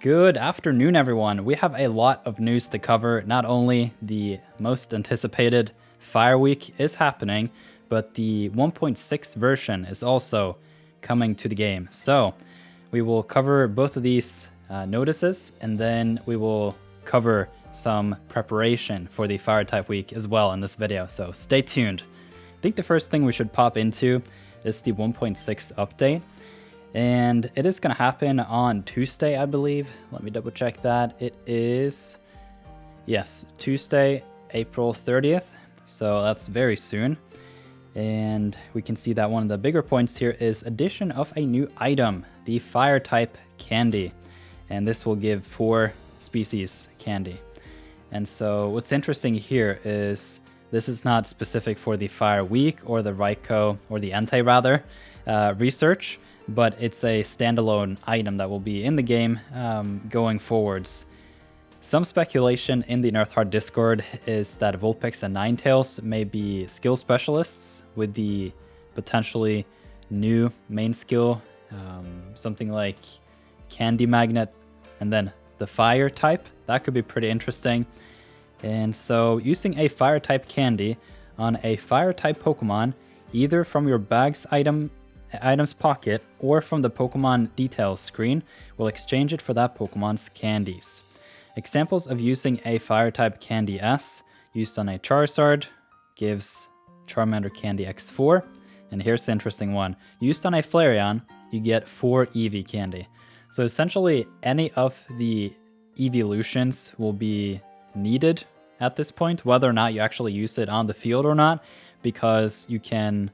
Good afternoon, everyone. We have a lot of news to cover. Not only the most anticipated Fire Week is happening, but the 1.6 version is also coming to the game. So we will cover both of these notices, and then we will cover some preparation for the Fire type week as well in this video. So stay tuned. I think the first thing we should pop into is the 1.6 update. And it is going to happen on Tuesday, I believe. Let me double check that. It is, yes, Tuesday, April 30th. So that's very soon. And we can see that one of the bigger points here is addition of a new item, the fire type candy. And this will give 4 species candy. And so what's interesting here is this is not specific for the Fire Week or the Raikou, or the Entei rather, research. But it's a standalone item that will be in the game going forwards. Some speculation in the Nirtheart Discord is that Vulpix and Ninetales may be skill specialists with the potentially new main skill, something like Candy Magnet, and then the Fire type. That could be pretty interesting. And so using a Fire type candy on a Fire type Pokemon, either from your bag's items pocket or from the Pokemon details screen, will exchange it for that Pokemon's candies. Examples of using a fire type candy S used on a Charizard gives Charmander candy X4, and here's the interesting one. Used on a Flareon, you get 4 Eevee candy. So essentially any of the evolutions will be needed at this point, whether or not you actually use it on the field or not, because you can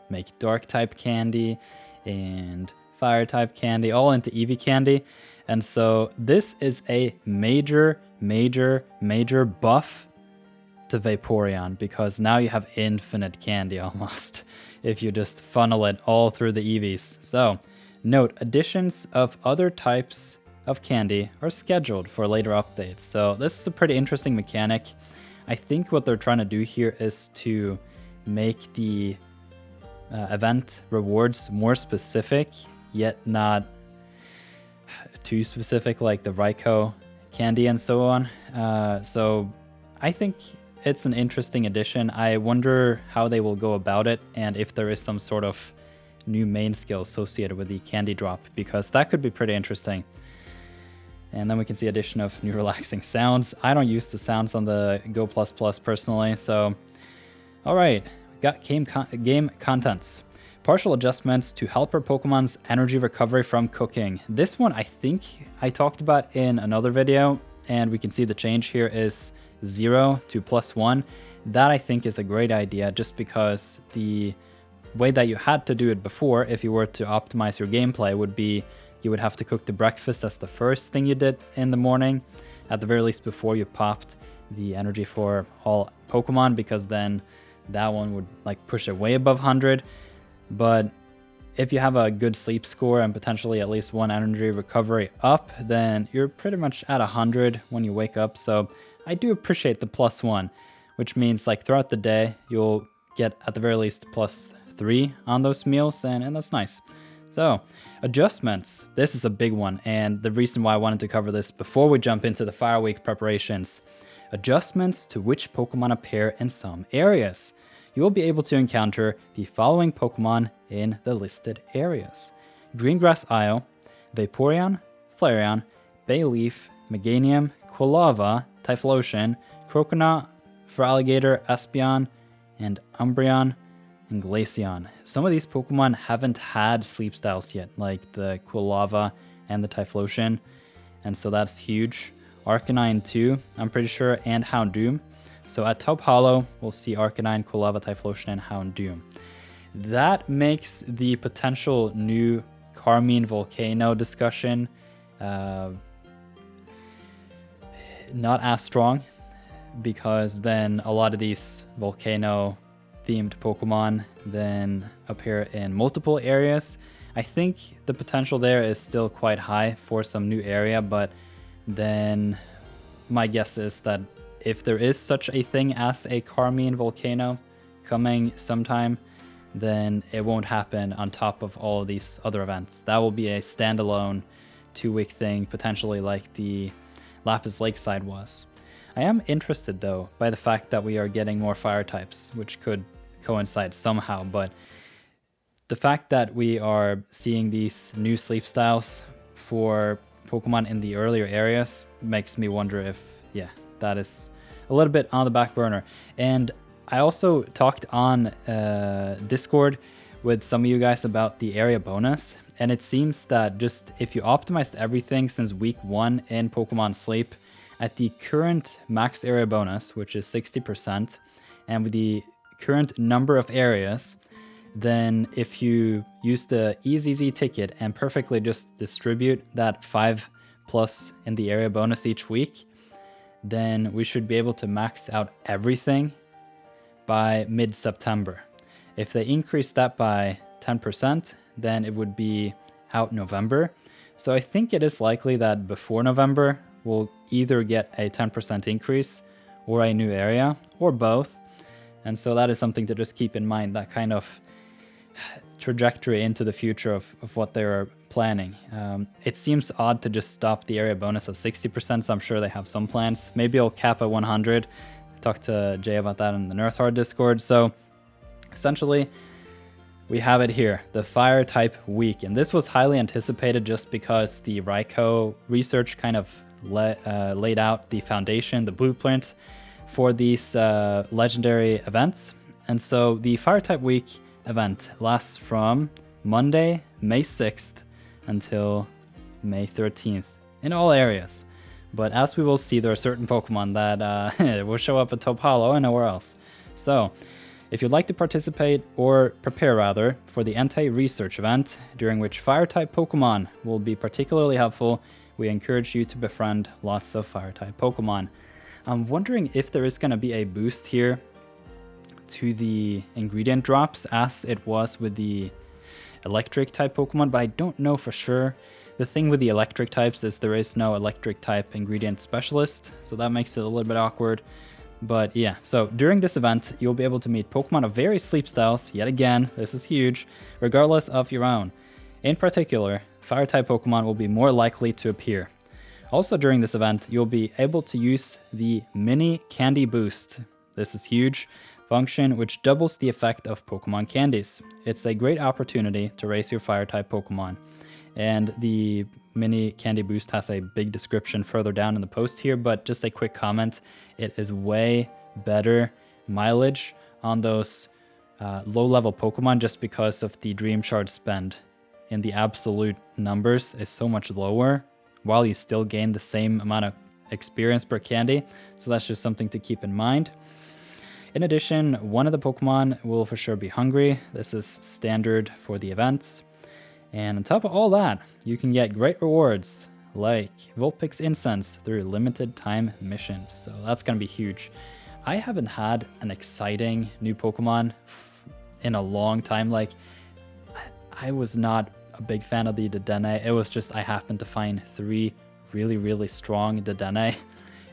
make dark type candy and fire type candy all into Eevee candy. And so this is a major buff to Vaporeon, because now you have infinite candy almost if you just funnel it all through the Eevees. So note, additions of other types of candy are scheduled for later updates. So this is a pretty interesting mechanic. I think what they're trying to do here is to make the event rewards more specific, yet not too specific like the Raikou candy and so on. So I think it's an interesting addition. I wonder how they will go about it, and if there is some sort of new main skill associated with the candy drop, because that could be pretty interesting. And then we can see addition of new relaxing sounds. I don't use the sounds on the Go++ personally, so alright. Got game contents. Partial adjustments to help our Pokemon's energy recovery from cooking. This one I think I talked about in another video, and we can see the change here is 0 to +1. That I think is a great idea, just because the way that you had to do it before, if you were to optimize your gameplay, would be you would have to cook the breakfast as the first thing you did in the morning, at the very least before you popped the energy for all Pokemon, because then that one would like push it way above 100. But if you have a good sleep score and potentially at least 1 energy recovery up, then you're pretty much at 100 when you wake up. So I do appreciate the +1, which means like throughout the day you'll get at the very least +3 on those meals, and that's nice. So adjustments, this is a big one, and the reason why I wanted to cover this before we jump into the Fire Week preparations. Adjustments to which Pokemon appear in some areas. You will be able to encounter the following Pokemon in the listed areas: Greengrass Isle, Vaporeon, Flareon, Bayleaf, Meganium, Quilava, Typhlosion, Croconaw, Feraligatr, Espeon, and Umbreon, and Glaceon. Some of these Pokemon haven't had sleep styles yet, like the Quilava and the Typhlosion, and so that's huge. Arcanine too, I'm pretty sure, and Houndoom. So at Taupe Hollow, we'll see Arcanine, Quilava, Typhlosion, and Houndoom. That makes the potential new Carmine Volcano discussion not as strong, because then a lot of these volcano themed Pokemon then appear in multiple areas. I think the potential there is still quite high for some new area, but then my guess is that if there is such a thing as a Carmine Volcano coming sometime, then it won't happen on top of all of these other events. That will be a standalone 2-week thing, potentially like the Lapis Lakeside was. I am interested though by the fact that we are getting more fire types, which could coincide somehow, but the fact that we are seeing these new sleep styles for Pokemon in the earlier areas makes me wonder if, yeah, that is a little bit on the back burner. And I also talked on Discord with some of you guys about the area bonus, and it seems that just if you optimized everything since week 1 in Pokemon Sleep at the current max area bonus, which is 60%, and with the current number of areas, then if you use the EZZ ticket and perfectly just distribute that 5+ in the area bonus each week, then we should be able to max out everything by mid-September. If they increase that by 10%, then it would be out November. So I think it is likely that before November, we'll either get a 10% increase or a new area, or both. And so that is something to just keep in mind, that kind of trajectory into the future of what they're planning. It seems odd to just stop the area bonus at 60%, so I'm sure they have some plans. Maybe I'll cap at 100. Talked to Jay about that in the nirtheart Discord. So essentially, we have it here, the fire type week. And this was highly anticipated just because the Raikou research kind of laid out the foundation, the blueprint for these legendary events. And so the fire type week event lasts from Monday, May 6th until May 13th in all areas. But as we will see, there are certain Pokemon that will show up at Taupe Hollow and nowhere else. So if you'd like to participate, or prepare rather, for the Entei research event, during which fire-type Pokemon will be particularly helpful, we encourage you to befriend lots of fire-type Pokemon. I'm wondering if there is going to be a boost here to the ingredient drops as it was with the electric type Pokemon, but I don't know for sure. The thing with the electric types is there is no electric type ingredient specialist, so that makes it a little bit awkward. But yeah, so during this event, you'll be able to meet Pokemon of various sleep styles, yet again, this is huge, regardless of your own. In particular, fire-type Pokemon will be more likely to appear. Also during this event, you'll be able to use the Mini Candy Boost. This is huge function which doubles the effect of Pokemon candies. It's a great opportunity to raise your fire-type Pokemon. And the Mini Candy Boost has a big description further down in the post here, but just a quick comment. It is way better mileage on those low-level Pokemon just because of the Dream Shard spend in the absolute numbers is so much lower, while you still gain the same amount of experience per candy. So that's just something to keep in mind. In addition, one of the Pokemon will for sure be hungry. This is standard for the events. And on top of all that, you can get great rewards like Vulpix Incense through limited time missions. So that's going to be huge. I haven't had an exciting new Pokemon in a long time. Like, I was not a big fan of the Dedenne. It was just I happened to find 3 really, really strong Dedenne,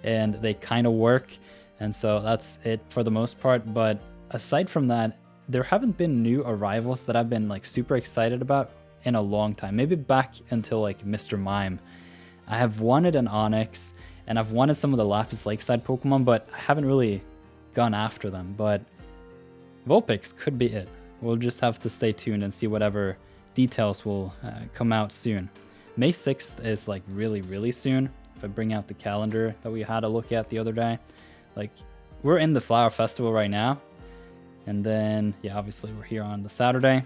and they kind of work. And so that's it for the most part. But aside from that, there haven't been new arrivals that I've been like super excited about in a long time. Maybe back until like Mr. Mime. I have wanted an Onix, and I've wanted some of the Lapis Lakeside Pokemon, but I haven't really gone after them. But Vulpix could be it. We'll just have to stay tuned and see whatever details will come out soon. May 6th is like really, really soon. If I bring out the calendar that we had a look at the other day. Like, we're in the Flower Festival right now. And then, yeah, obviously we're here on the Saturday.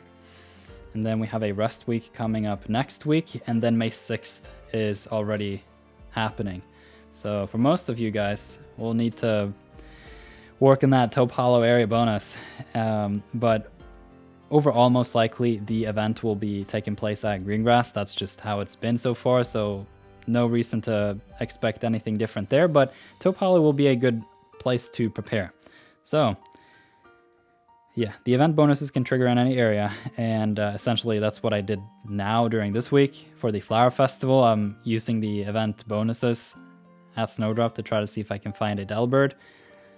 And then we have a rest week coming up next week. And then May 6th is already happening. So for most of you guys, we'll need to work in that Taupe Hollow area bonus. But overall, most likely the event will be taking place at Greengrass. That's just how it's been so far. So no reason to expect anything different there. But Taupe Hollow will be a good place to prepare. So yeah, the event bonuses can trigger in any area, and essentially that's what I did now during this week. For the Flower Festival, I'm using the event bonuses at Snowdrop to try to see if I can find a Delbird,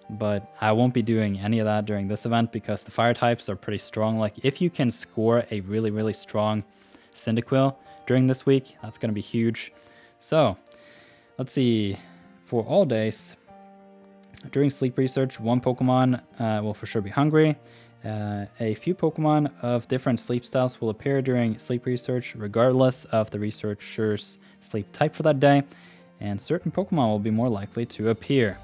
but I won't be doing any of that during this event because the fire types are pretty strong. Like, if you can score a really, really strong Cyndaquil during this week. That's going to be huge. So let's see, for all days, during sleep research, one Pokemon will for sure be hungry. A few Pokemon of different sleep styles will appear during sleep research, regardless of the researcher's sleep type for that day, and certain Pokemon will be more likely to appear.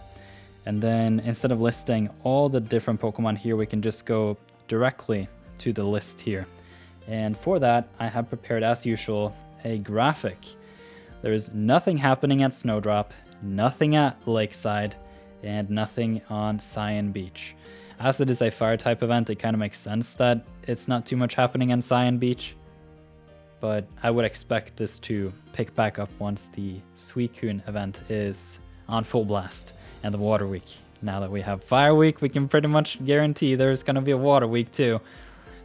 And then instead of listing all the different Pokemon here, we can just go directly to the list here. And for that, I have prepared, as usual, a graphic. There is nothing happening at Snowdrop, nothing at Lakeside, and nothing on Cyan Beach. As it is a fire type event, it kind of makes sense that it's not too much happening on Cyan Beach, but I would expect this to pick back up once the Suicune event is on full blast and the Water Week. Now that we have Fire Week, we can pretty much guarantee there's going to be a Water Week too.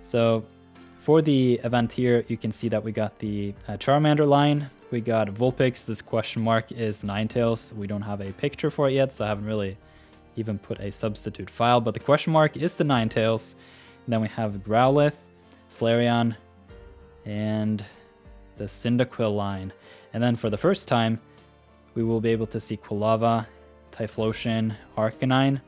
So for the event here, you can see that we got the Charmander line, we got Vulpix. This question mark is Ninetales. We don't have a picture for it yet, so I haven't really even put a substitute file, but the question mark is the Ninetales. And then we have Growlithe, Flareon, and the Cyndaquil line. And then for the first time, we will be able to see Quilava, Typhlosion, Arcanine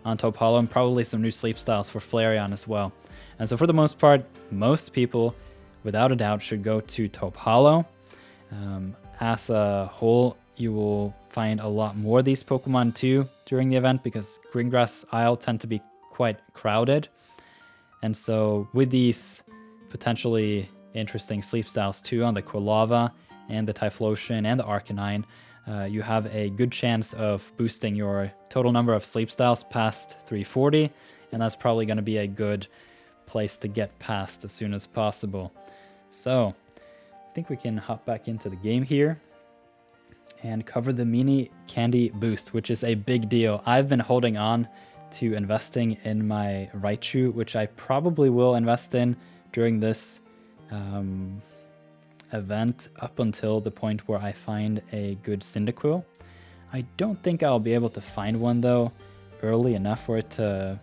on Taupe Hollow, and probably some new sleep styles for Flareon as well. And so for the most part, most people, without a doubt, should go to Taupe Hollow. As a whole, you will find a lot more of these Pokemon too during the event, because Greengrass Isle tend to be quite crowded. And so with these potentially interesting sleep styles too on the Quilava and the Typhlosion and the Arcanine, you have a good chance of boosting your total number of sleep styles past 340, and that's probably going to be a good place to get past as soon as possible. So I think we can hop back into the game here and cover the mini candy boost, which is a big deal. I've been holding on to investing in my Raichu, which I probably will invest in during this event up until the point where I find a good Cyndaquil. I don't think I'll be able to find one though early enough for it to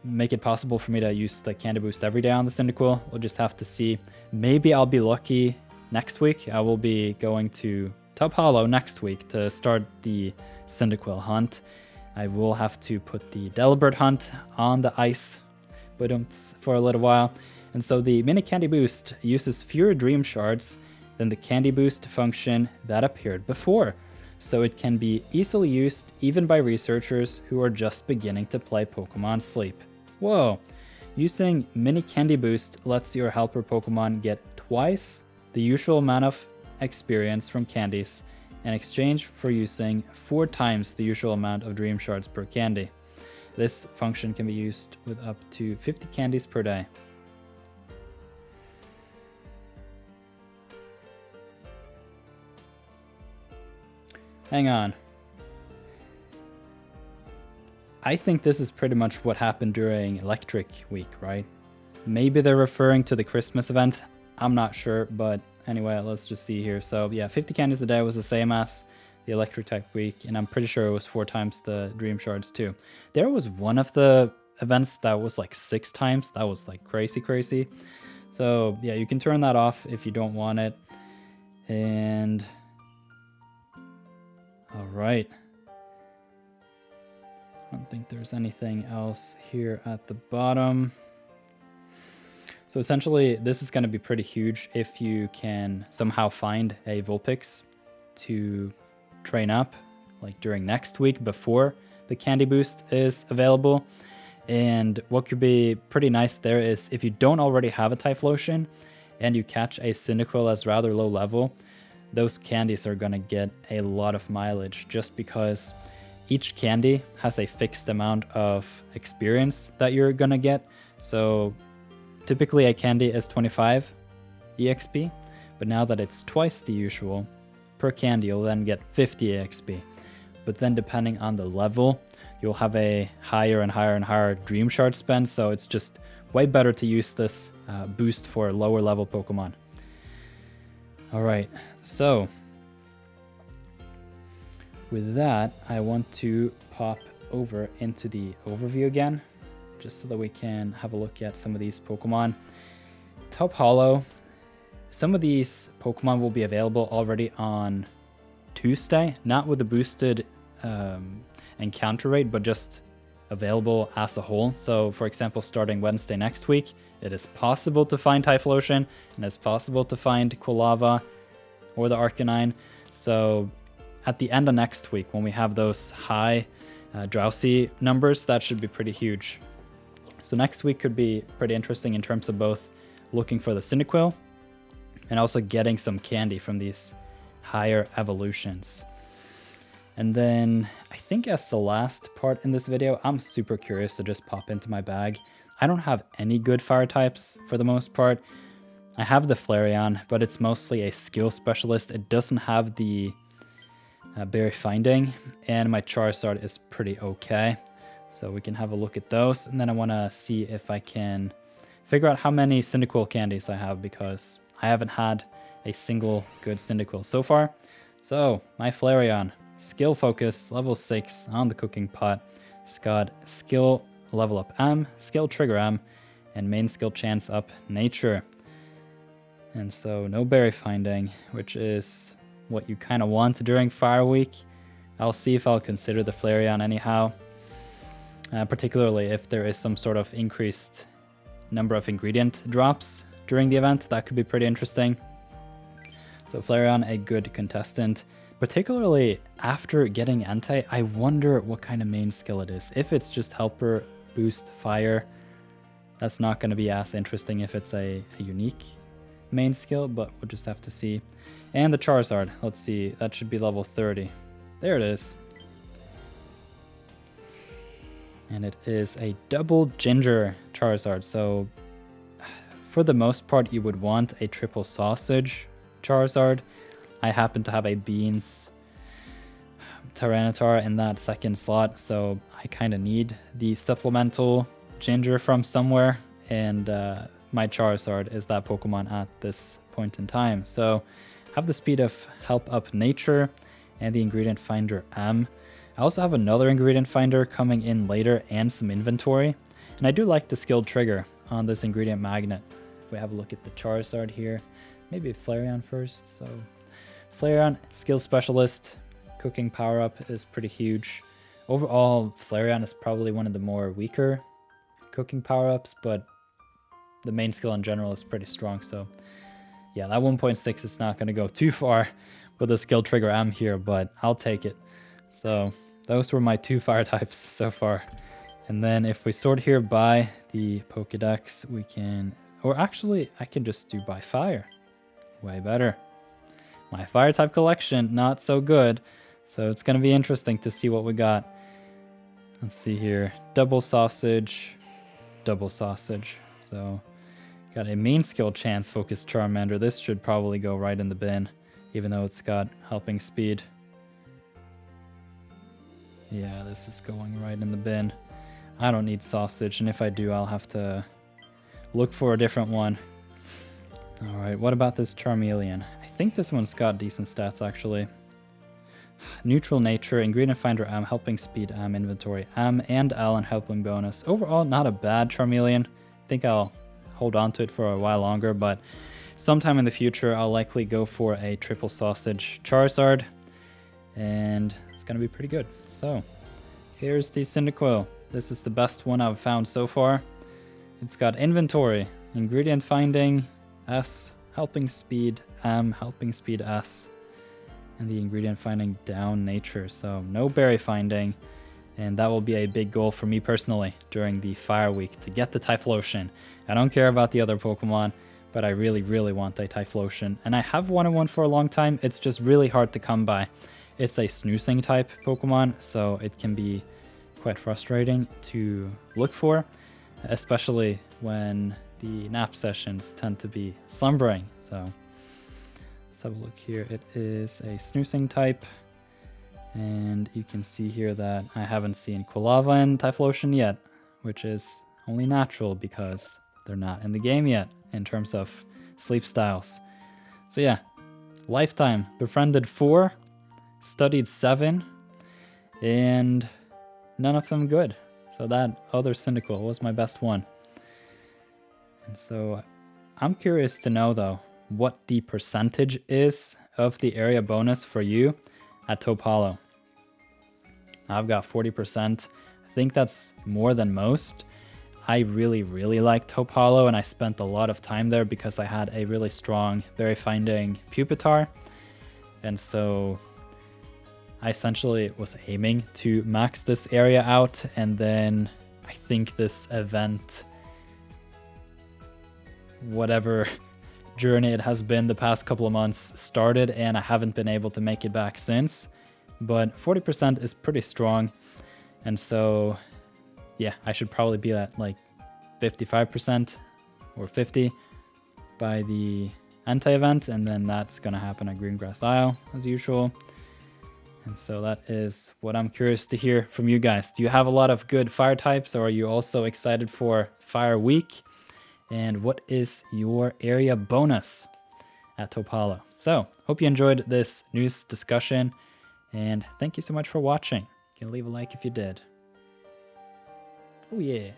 make it possible for me to use the candy boost every day on the Cyndaquil. We'll just have to see. Maybe I'll be lucky next week. I will be going to Taupe Hollow next week to start the Cyndaquil hunt. I will have to put the Delibird hunt on the ice for a little while. And so the mini candy boost uses fewer dream shards than the candy boost function that appeared before. So it can be easily used even by researchers who are just beginning to play Pokémon Sleep. Whoa! Using mini candy boost lets your helper Pokemon get twice the usual amount of experience from candies in exchange for using 4 times the usual amount of dream shards per candy. This function can be used with up to 50 candies per day. Hang on. I think this is pretty much what happened during Electric Week, right? Maybe they're referring to the Christmas event. I'm not sure, but anyway, let's just see here. So yeah, 50 candies a day was the same as the Electric type week, and I'm pretty sure it was 4 times the Dream Shards too. There was one of the events that was like 6 times. That was like crazy. So yeah, you can turn that off if you don't want it. And all right. I don't think there's anything else here at the bottom. So essentially, this is going to be pretty huge if you can somehow find a Vulpix to train up, like during next week before the Candy Boost is available. And what could be pretty nice there is if you don't already have a Typhlosion and you catch a Cyndaquil as rather low level, those candies are going to get a lot of mileage just because each candy has a fixed amount of experience that you're going to get. So typically a candy is 25 EXP, but now that it's twice the usual per candy, you'll then get 50 EXP. But then depending on the level, you'll have a higher and higher Dream Shard spend, so it's just way better to use this boost for lower level Pokemon. Alright, so with that, I want to pop over into the overview again, just so that we can have a look at some of these Pokemon. Taupe Hollow some of these Pokemon will be available already on Tuesday, not with the boosted encounter rate, but just available as a whole. So for example, starting Wednesday next week, it is possible to find Typhlosion, and it's possible to find Quilava or the Arcanine. So at the end of next week, when we have those high Drowsy numbers, that should be pretty huge. So next week could be pretty interesting in terms of both looking for the Cyndaquil and also getting some candy from these higher evolutions. And then I think as the last part in this video, I'm super curious to just pop into my bag. I don't have any good fire types for the most part. I have the Flareon, but it's mostly a skill specialist. It doesn't have the berry finding, and my Charizard is pretty okay. So we can have a look at those, and then I want to see if I can figure out how many Cyndaquil candies I have, because I haven't had a single good Cyndaquil so far. So my Flareon, skill focused, level 6 on the cooking pot. It's got skill level up M, skill trigger M, and main skill chance up nature. And so no berry finding, which is what you kind of want during Fire Week. I'll see if I'll consider the Flareon anyhow, particularly if there is some sort of increased number of ingredient drops during the event. That could be pretty interesting. So Flareon, a good contestant. Particularly after getting Entei, I wonder what kind of main skill it is. If it's just Helper, Boost, Fire, that's not going to be as interesting if it's a unique main skill, but we'll just have to see. And the Charizard, let's see, that should be level 30. There it is. And it is a double ginger Charizard, so for the most part you would want a triple sausage Charizard. I happen to have a Beans Tyranitar in that second slot, so I kind of need the supplemental ginger from somewhere, and my Charizard is that Pokemon at this point in time. So have the speed of Help Up Nature and the ingredient finder M. I also have another ingredient finder coming in later and some inventory, and I do like the skill trigger on this ingredient magnet. If we have a look at the Charizard here, maybe Flareon first. So Flareon, skill specialist, cooking power up is pretty huge. Overall, Flareon is probably one of the more weaker cooking power ups, but the main skill in general is pretty strong. So yeah, that 1.6 is not going to go too far with the skill trigger M here, but I'll take it. So those were my 2 fire types so far. And then if we sort here by the Pokedex, we can, or actually I can just do by fire. Way better. My fire type collection, not so good. So it's going to be interesting to see what we got. Let's see here. Double sausage, double sausage. So got a main skill chance focused Charmander. This should probably go right in the bin, even though it's got helping speed. Yeah, this is going right in the bin. I don't need sausage, and if I do, I'll have to look for a different one. Alright, what about this Charmeleon? I think this one's got decent stats, actually. Neutral nature, ingredient finder M, helping speed M, inventory M, and L, and helping bonus. Overall, not a bad Charmeleon. I think I'll hold on to it for a while longer, but sometime in the future, I'll likely go for a triple sausage Charizard, and it's going to be pretty good. So, here's the Cyndaquil. This is the best one I've found so far. It's got inventory, ingredient finding S, helping speed M, helping speed S, and the ingredient finding down nature. So no berry finding, and that will be a big goal for me personally during the Fire Week, to get the Typhlosion. I don't care about the other Pokemon, but I really, really want a Typhlosion, and I have wanted one for a long time. It's just really hard to come by. It's a snoozing type Pokemon, so it can be quite frustrating to look for, especially when the nap sessions tend to be slumbering. So let's have a look here. It is a snoozing type, and you can see here that I haven't seen Quilava and Typhlosion yet, which is only natural because they're not in the game yet in terms of sleep styles. So yeah, lifetime befriended 4, studied 7, and none of them good. So that other Cyndaquil was my best one. And so I'm curious to know though, what the percentage is of the area bonus for you at Taupe Hollow. I've got 40%. I think that's more than most. I really, really like Taupe Hollow, and I spent a lot of time there because I had a really strong berry finding Pupitar. And so I essentially was aiming to max this area out, and then I think this event, whatever journey it has been the past couple of months, started, and I haven't been able to make it back since. But 40% is pretty strong, and so yeah, I should probably be at like 55% or 50 by the anti-event, and then that's gonna happen at Greengrass Isle as usual. And so that is what I'm curious to hear from you guys. Do you have a lot of good fire types, or are you also excited for Fire Week? And what is your area bonus at Taupe Hollow? So, hope you enjoyed this news discussion, and thank you so much for watching. You can leave a like if you did. Oh yeah.